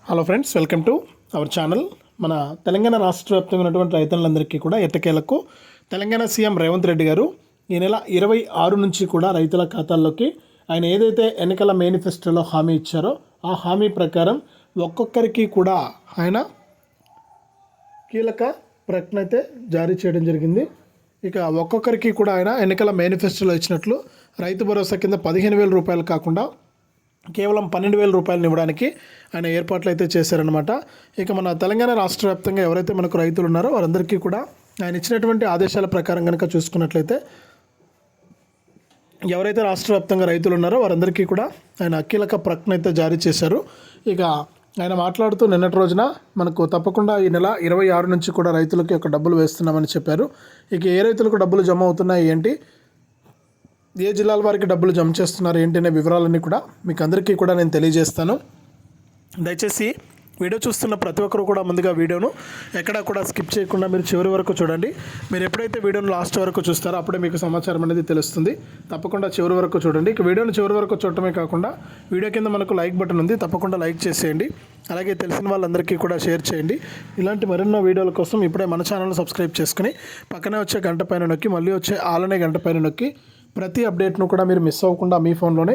Hello friends, welcome to our channel. మన తెలంగాణ రాష్ట్ర వ్యాప్తంగా ఉన్నటువంటి రైతులందరికీ కూడా ఎట్టకేలకు తెలంగాణ సీఎం రేవంత్ రెడ్డి గారు ఈ నెల 26 నుంచి కూడా రైతుల ఖాతాల్లోకి ఆయన ఏదైతే ఎన్నికల మేనిఫెస్టోలో హామీ ఇచ్చారో ఆ హామీ ప్రకారం ఒక్కొక్కరికి కూడా ఆయన కీలక ప్రకటన అయితే జారీ చేయడం జరిగింది. ఇక ఒక్కొక్కరికి కూడా ఆయన ఎన్నికల మేనిఫెస్టోలో ఇచ్చినట్లు రైతు భరోసా కింద 15,000 రూపాయలు కాకుండా కేవలం 12,000 రూపాయలను ఇవ్వడానికి ఆయన ఏర్పాట్లు అయితే చేశారనమాట. ఇక మన తెలంగాణ రాష్ట్ర వ్యాప్తంగా ఎవరైతే మనకు రైతులు ఉన్నారో వారందరికీ కూడా ఆయన ఇచ్చినటువంటి ఆదేశాల ప్రకారం కనుక చూసుకున్నట్లయితే ఎవరైతే రాష్ట్ర వ్యాప్తంగా రైతులు ఉన్నారో వారందరికీ కూడా ఆయన కీలక ప్రకటన అయితే జారీ చేశారు. ఇక ఆయన మాట్లాడుతూ నిన్నటి రోజున మనకు తప్పకుండా ఈ నెల 26 నుంచి కూడా రైతులకి ఒక డబ్బులు వేస్తున్నామని చెప్పారు. ఇక ఏ రైతులకు డబ్బులు జమ అవుతున్నాయి ఏంటి, ఏ జిల్లాల వారికి డబ్బులు జమ చేస్తున్నారు ఏంటి అనే వివరాలన్నీ కూడా మీకు అందరికీ కూడా నేను తెలియజేస్తాను. దయచేసి వీడియో చూస్తున్న ప్రతి ఒక్కరు కూడా ముందుగా వీడియోను ఎక్కడా కూడా స్కిప్ చేయకుండా మీరు చివరి వరకు చూడండి. మీరు ఎప్పుడైతే వీడియోను లాస్ట్ వరకు చూస్తారో అప్పుడే మీకు సమాచారం అనేది తెలుస్తుంది. తప్పకుండా చివరి వరకు చూడండి. ఇక వీడియోను చివరి వరకు చూడటమే కాకుండా వీడియో కింద మనకు లైక్ బటన్ ఉంది, తప్పకుండా లైక్ చేసేయండి. అలాగే తెలిసిన వాళ్ళందరికీ కూడా షేర్ చేయండి. ఇలాంటి మరెన్నో వీడియోల కోసం ఇప్పుడే మన ఛానల్ సబ్స్క్రైబ్ చేసుకుని పక్కనే వచ్చే గంట పైన నొక్కి మళ్ళీ వచ్చే ఆలనే గంట పైన నొక్కి ప్రతి అప్డేట్ను కూడా మీరు మిస్ అవ్వకుండా మీ ఫోన్లోనే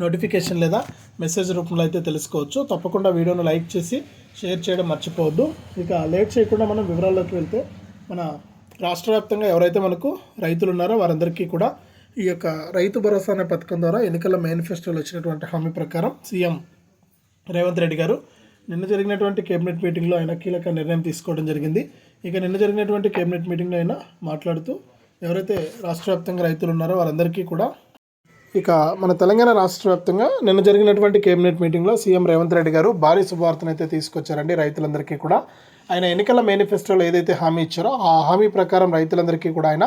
నోటిఫికేషన్ లేదా మెసేజ్ రూపంలో అయితే తెలుసుకోవచ్చు. తప్పకుండా వీడియోను లైక్ చేసి షేర్ చేయడం మర్చిపోవద్దు. ఇక లేట్ చేయకుండా మనం వివరాల్లోకి వెళ్తే మన రాష్ట్ర వ్యాప్తంగా ఎవరైతే మనకు రైతులు ఉన్నారో వారందరికీ కూడా ఈ యొక్క రైతు భరోసా అనే పథకం ద్వారా ఎన్నికల మేనిఫెస్టోలో వచ్చినటువంటి హామీ ప్రకారం సీఎం రేవంత్ రెడ్డి గారు నిన్న జరిగినటువంటి కేబినెట్ మీటింగ్లో ఆయన కీలక నిర్ణయం తీసుకోవడం జరిగింది. ఇక నిన్న జరిగినటువంటి కేబినెట్ మీటింగ్లో ఆయన మాట్లాడుతూ ఎవరైతే రాష్ట్ర వ్యాప్తంగా రైతులు ఉన్నారో వారందరికీ కూడా ఇక మన తెలంగాణ రాష్ట్ర వ్యాప్తంగా నిన్న జరిగినటువంటి కేబినెట్ మీటింగ్లో సీఎం రేవంత్ రెడ్డి గారు భారీ శుభవార్తను అయితే తీసుకొచ్చారండి. రైతులందరికీ కూడా ఆయన ఎన్నికల మేనిఫెస్టోలో ఏదైతే హామీ ఇచ్చారో ఆ హామీ ప్రకారం రైతులందరికీ కూడా ఆయన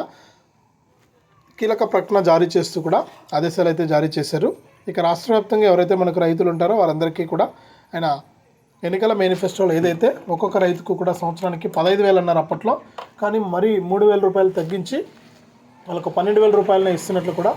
కీలక ప్రకటన జారీ చేస్తూ కూడా ఆదేశాలు అయితే జారీ చేశారు. ఇక రాష్ట్ర వ్యాప్తంగా ఎవరైతే మనకు రైతులు ఉంటారో వారందరికీ కూడా ఆయన ఎన్నికల మేనిఫెస్టోలో ఏదైతే ఒక్కొక్క రైతుకు కూడా సంవత్సరానికి 15,000 అన్నారు అప్పట్లో, కానీ మరీ 3,000 రూపాయలు తగ్గించి వాళ్ళకు 12,000 రూపాయలని ఇస్తున్నట్లు కూడా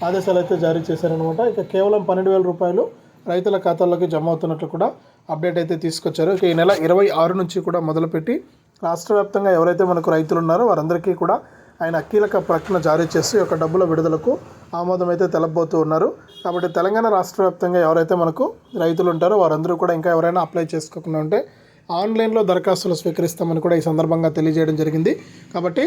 ఆదేశాలు అయితే జారీ చేశారనమాట. ఇక కేవలం 12,000 రూపాయలు రైతుల ఖాతాల్లోకి జమ అవుతున్నట్లు కూడా అప్డేట్ అయితే తీసుకొచ్చారు. ఇక ఈ నెల 26 నుంచి కూడా మొదలుపెట్టి రాష్ట్ర వ్యాప్తంగా ఎవరైతే మనకు రైతులు ఉన్నారో వారందరికీ కూడా ఆయన కీలక ప్రకటన జారీ చేసి ఒక డబ్బుల విడుదలకు ఆమోదం అయితే తెలపబోతూ ఉన్నారు. కాబట్టి తెలంగాణ రాష్ట్ర వ్యాప్తంగా ఎవరైతే మనకు రైతులు ఉంటారో వారందరూ కూడా ఇంకా ఎవరైనా అప్లై చేసుకోకుండా ఉంటే ఆన్లైన్లో దరఖాస్తులు స్వీకరిస్తామని కూడా ఈ సందర్భంగా తెలియజేయడం జరిగింది. కాబట్టి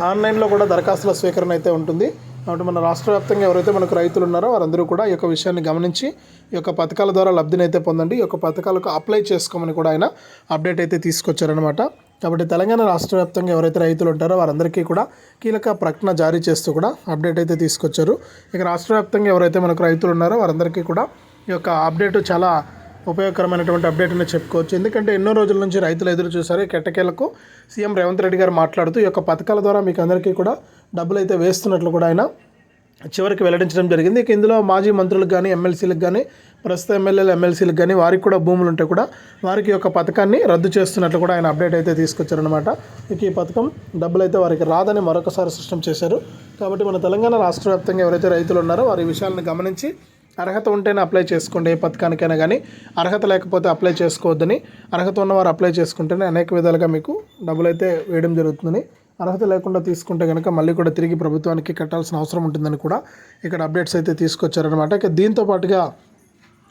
ఆన్లైన్లో కూడా దరఖాస్తుల స్వీకరణ అయితే ఉంటుంది. కాబట్టి మన రాష్ట్ర వ్యాప్తంగా ఎవరైతే మనకు రైతులు ఉన్నారో వారందరూ కూడా ఈ యొక్క విషయాన్ని గమనించి ఈ యొక్క పథకాల ద్వారా లబ్ధిని అయితే పొందండి, ఈ యొక్క పథకాలకు అప్లై చేసుకోమని కూడా ఆయన అప్డేట్ అయితే తీసుకొచ్చారనమాట. కాబట్టి తెలంగాణ రాష్ట్ర వ్యాప్తంగా ఎవరైతే రైతులు ఉంటారో వారందరికీ కూడా కీలక ప్రకటన జారీ చేస్తూ కూడా అప్డేట్ అయితే తీసుకొచ్చారు. ఇక రాష్ట్ర వ్యాప్తంగా ఎవరైతే మనకు రైతులు ఉన్నారో వారందరికీ కూడా ఈ యొక్క అప్డేట్ చాలా ఉపయోగకరమైనటువంటి అప్డేట్ అని చెప్పుకోవచ్చు. ఎందుకంటే ఎన్నో రోజుల నుంచి రైతులు ఎదురు చూశారు. ఈ కెట్టకేలకు సీఎం రేవంత్ రెడ్డి గారు మాట్లాడుతూ ఈ యొక్క పథకాల ద్వారా మీకు అందరికీ కూడా డబ్బులు అయితే వేస్తున్నట్లు కూడా ఆయన చివరికి వెల్లడించడం జరిగింది. ఇక ఇందులో మాజీ మంత్రులకు కానీ ఎమ్మెల్సీలకు కానీ ప్రస్తుత ఎమ్మెల్యేలు ఎమ్మెల్సీలకు కానీ వారికి కూడా భూములు ఉంటే కూడా వారికి యొక్క పథకాన్ని రద్దు చేస్తున్నట్లు కూడా ఆయన అప్డేట్ అయితే తీసుకొచ్చారనమాట. ఇక ఈ పథకం డబ్బులు అయితే వారికి రాదని మరొకసారి స్పష్టం చేశారు. కాబట్టి మన తెలంగాణ రాష్ట్ర వ్యాప్తంగా ఎవరైతే రైతులు ఉన్నారో వారి విషయాలను గమనించి అర్హత ఉంటేనే అప్లై చేసుకోండి. ఏ పథకానికైనా కానీ అర్హత లేకపోతే అప్లై చేసుకోవద్దని, అర్హత ఉన్నవారు అప్లై చేసుకుంటేనే అనేక విధాలుగా మీకు డబ్బులు అయితే వేయడం జరుగుతుందని, అర్హత లేకుండా తీసుకుంటే కనుక మళ్ళీ కూడా తిరిగి ప్రభుత్వానికి కట్టాల్సిన అవసరం ఉంటుందని కూడా ఇక్కడ అప్డేట్స్ అయితే తీసుకొచ్చారనమాట. ఇక దీంతో పాటుగా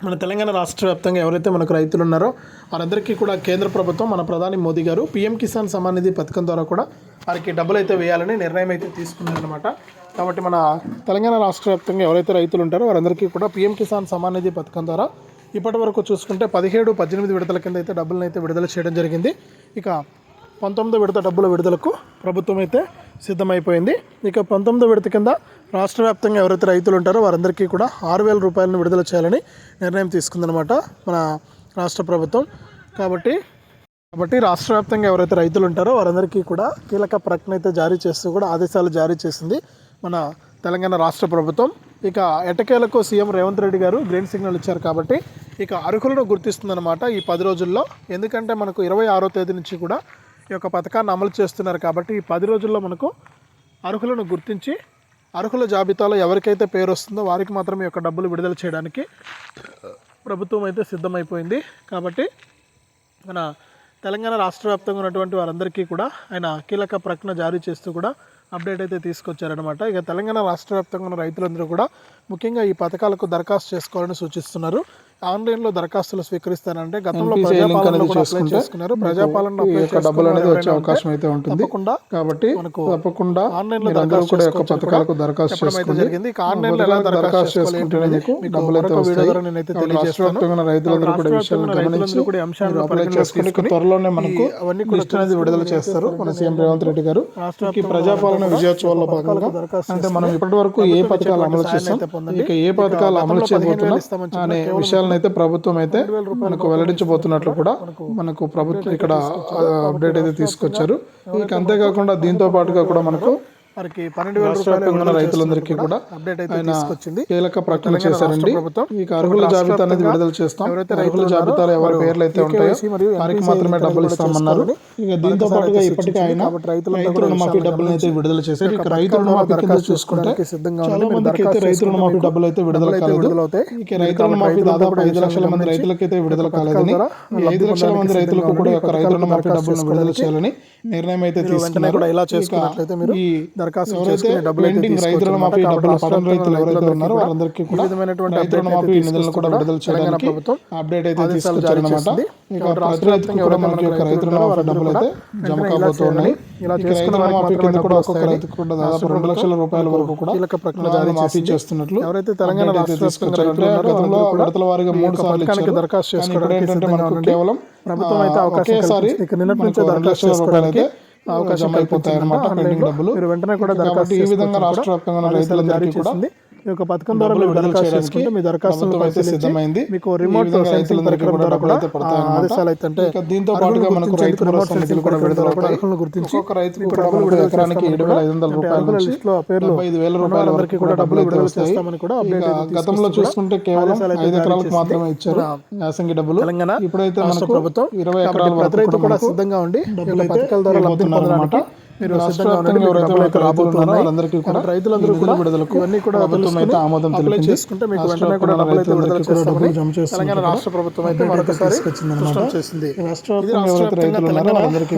మన తెలంగాణ రాష్ట్ర వ్యాప్తంగా ఎవరైతే మనకు రైతులు ఉన్నారో వారందరికీ కూడా కేంద్ర ప్రభుత్వం మన ప్రధాని మోదీ గారు పీఎం కిసాన్ సమ్మాన్ నిధి పథకం ద్వారా కూడా వారికి డబ్బులు అయితే వేయాలని నిర్ణయం అయితే తీసుకున్నారనమాట. కాబట్టి మన తెలంగాణ రాష్ట్ర వ్యాప్తంగా ఎవరైతే రైతులు ఉంటారో వారందరికీ కూడా పీఎం కిసాన్ సమ్మాన్ నిధి పథకం ద్వారా ఇప్పటి వరకు చూసుకుంటే 17, 18 విడతల కింద అయితే డబ్బులను అయితే విడుదల చేయడం జరిగింది. ఇక 19వ విడత డబ్బుల విడుదలకు ప్రభుత్వం అయితే సిద్ధమైపోయింది. ఇక 19వ విడత కింద రాష్ట్ర వ్యాప్తంగా ఎవరైతే రైతులు ఉంటారో వారందరికీ కూడా 6,000 రూపాయలను విడుదల చేయాలని నిర్ణయం తీసుకుందనమాట మన రాష్ట్ర ప్రభుత్వం. కాబట్టి రాష్ట్ర వ్యాప్తంగా ఎవరైతే రైతులు ఉంటారో వారందరికీ కూడా కీలక ప్రకటన అయితే జారీ చేస్తూ కూడా ఆదేశాలు జారీ చేసింది మన తెలంగాణ రాష్ట్ర ప్రభుత్వం. ఇక ఎట్టకేలకు సీఎం రేవంత్ రెడ్డి గారు గ్రీన్ సిగ్నల్ ఇచ్చారు. కాబట్టి ఇక అర్హులను గుర్తిస్తుందన్నమాట ఈ 10 రోజుల్లో. ఎందుకంటే మనకు 26వ తేదీ నుంచి కూడా ఈ యొక్క పథకాన్ని అమలు చేస్తున్నారు. కాబట్టి ఈ 10 రోజుల్లో మనకు అర్హులను గుర్తించి అర్హుల జాబితాలో ఎవరికైతే పేరు వస్తుందో వారికి మాత్రమే ఈ యొక్క డబ్బులు విడుదల చేయడానికి ప్రభుత్వం అయితే సిద్ధమైపోయింది. కాబట్టి మన తెలంగాణ రాష్ట్ర వ్యాప్తంగా ఉన్నటువంటి వారందరికీ కూడా ఆయన కీలక ప్రకటన జారీ చేస్తూ కూడా అప్డేట్ అయితే తీసుకొచ్చారనమాట. ఇక తెలంగాణ రాష్ట్ర వ్యాప్తంగా ఉన్న రైతులందరూ కూడా ముఖ్యంగా ఈ పథకాలకు దరఖాస్తు చేసుకోవాలని సూచిస్తున్నారు. ఆన్లైన్లో దరఖాస్తులు స్వీకరిస్తానంటే గతంలో ప్రజాపాలనలో కూడా అప్లై చేసుకున్నారు. ప్రజాపాలన డబ్బులు అనేది వచ్చే అవకాశం అయితే ఉంటుంది. కాబట్టి తప్పకుండా ఆన్లైన్లో పథకాలకు దరఖాస్తు చేసుకోవడం జరిగింది. ఇక ఆన్లైన్లో ఎలా దరఖాస్తు చేసుకుంటే మీకు డబ్బులు అయితే వస్తాయి. నేనైతే తెలియజేస్తాను. రైతులందరూ కూడా విషయాలను గమనించి అంశాలను అప్లై చేసుకుని త్వరలోనే మనకు అవన్నీ లిస్ట్ అనేది విడుదల చేస్తారు మన సీఎం రేవంత్ రెడ్డి గారు. ఈ ప్రజాపాలన విజయోత్సవాల్లో భాగంగా అంటే మనం ఇప్పటి వరకు ఏ పథకాలు అమలు చేస్తాం, ఇక ఏ పథకాలు అమలు చేయబోతున్నాం అనే విషయాలను అయితే ప్రభుత్వం అయితే మనకు వెల్లడించబోతున్నట్లు కూడా మనకు ప్రభుత్వం ఇక్కడ అప్డేట్ అయితే తీసుకొచ్చారు. ఇక అంతేకాకుండా దీంతో పాటుగా కూడా మనకు వారికి 12,000 రూపాయల రైతులందరికీ కూడా అప్డేట్ అయితే తీసుకొచ్చింది. కీలక ప్రకటన చేశారండి. ఇక అర్హుల జాబితా అనేది విడుదల చేస్తాం. అర్హుల జాబితాలో ఎవరి పేర్లు అయితే ఉంటాయో వారికి మాత్రమే డబ్బులు ఇస్తామన్నారు. ఇక దీంతో పాటుగా ఇప్పటికే ఆయన రైతు రుణమాఫీ డబ్బులు అయితే విడుదల చేశారు. ఇక రైతు రుణమాఫీ కింద చూసుకుంటే చాలా మందికి అయితే రైతు రుణమాఫీ డబ్బులు అయితే విడుదల కాలేదు. ఇక రైతు రుణమాఫీ దాదాపు 5 లక్షల మంది రైతులకైతే విడుదల కాలేదని, 5 లక్షల మంది రైతులకు కూడా ఒక రైతు రుణమాఫీ డబ్బులను విడుదల చేయాలని నిర్ణయం అయితే తీసుకున్నారు. ఇలా చేసుకున్నట్లయితే మీరు పెండింగ్ రైతు రుణమాఫీ డబ్బులు పడని రైతులు ఎవరైతే ఉన్నారో వారందరికీ కూడా రైతు రుణమాఫీ నిధులను కూడా విడుదల చేయడానికి అప్డేట్ అయితే తీసుకొచ్చారన్నమాట. ఇక ప్రతి రైతుకు కూడా మనకి ఒక రైతు రుణమాఫీ డబ్బులు అయితే జమ కాబోతున్నాయి. రైతు రుణమాఫీ కింద కూడా ఒక్కొక్క రైతుకు కూడా దాదాపు 2 లక్షల రూపాయల వరకు కూడా మాఫీ చేస్తున్నట్లు ఎవరైతే తెలంగాణ తీసుకొచ్చారంటే గతంలో విడతల వారీగా 3 సార్లు ఇచ్చారు. దరఖాస్తు చేసుకోవడానికి ఏంటంటే మనకు కేవలం ప్రభుత్వం అయితే ఒకేసారి నిన్నటి నుంచే దరఖాస్తు చేసుకోవడానికి అవకాశం అయిపోతాయి అన్నమాట పెండింగ్ డబ్బులు. మీరు వెంటనే కూడా దరఖాస్తు ఈ విధంగా రాష్ట్ర వ్యాప్తంగా రైతులందరికీ కూడా ఈ యొక్క పథకం ద్వారా దరఖాస్తు చేసుకుంటే మీ దరఖాస్తు అయితే సిద్ధమైంది. మీకు రిమోట్ రైతులందరికీ కూడా ఆదేశాలు అయితే అంటే దీంతో పాటుగా మనకు రైతు భరోసా నిధులు కూడా విడుదల అర్హులను గుర్తించి ఒక రైతుకు కూడా ఎకరానికి 7,500 రూపాయల నుంచి 75,000 రూపాయల వరకు కూడా డబ్బులు విడుదల చేస్తామని కూడా గతంలో చూసుకుంటే కేవలం 5 ఎకరాలకు మాత్రమే ఇచ్చారు యాసంగి డబ్బులు. తెలంగాణ ఇప్పుడైతే మనకు ప్రభుత్వం 20 ఎకరాల వరకు కూడా సిద్ధంగా ఉండి పథకాల ద్వారా లబ్ధి పొందడానికి మీరు రైతులందరికీ కూడా రైతులందరూ కూడా విడుదలకు ఇవన్నీ కూడా ప్రభుత్వం అయితే ఆమోదం చేసుకుంటే మీకు వెంటనే కూడా డబ్బులు అయితే విడుదల చేస్తామని తెలంగాణ రాష్ట్ర ప్రభుత్వం అయితే మరొకసారి చేసింది.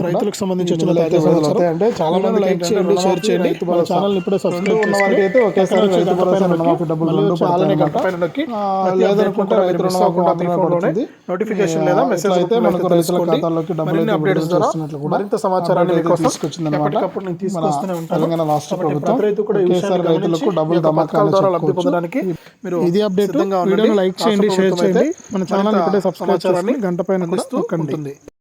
రైతులకు సంబంధించి అంటే చాలా మంది లైక్ చేయండి, షేర్ చేయండి. మన ఛానల్ ఇప్పుడే సబ్స్క్రైబ్ ఉన్న వారికి అయితే ఒకేసారి రైతు భరోసా రుణమాఫీ డబ్బులు చాలానే గంట పైన నొక్కి లేదనుకుంటే రైతు రుణమాఫీ మాత్రమే నోటిఫికేషన్ లేదా మెసేజ్ అయితే మనకు రైతుల ఖాతాల్లోకి డబ్బులు అప్డేట్స్ ద్వారా మరింత సమాచారాన్ని తీసుకొచ్చింది. తెలంగాణ రాష్ట్ర ప్రభుత్వం రైతులకు డబ్బులు లబ్ధి పొందడానికి మీరు ఇది అప్డేట్ వీడియోని లైక్ చేయండి, షేర్ చేయండి. మన ఛానల్ ఇప్పుడే సబ్స్క్రైబ్ చేయాలని గంట పైన కూడా ఉంటుంది.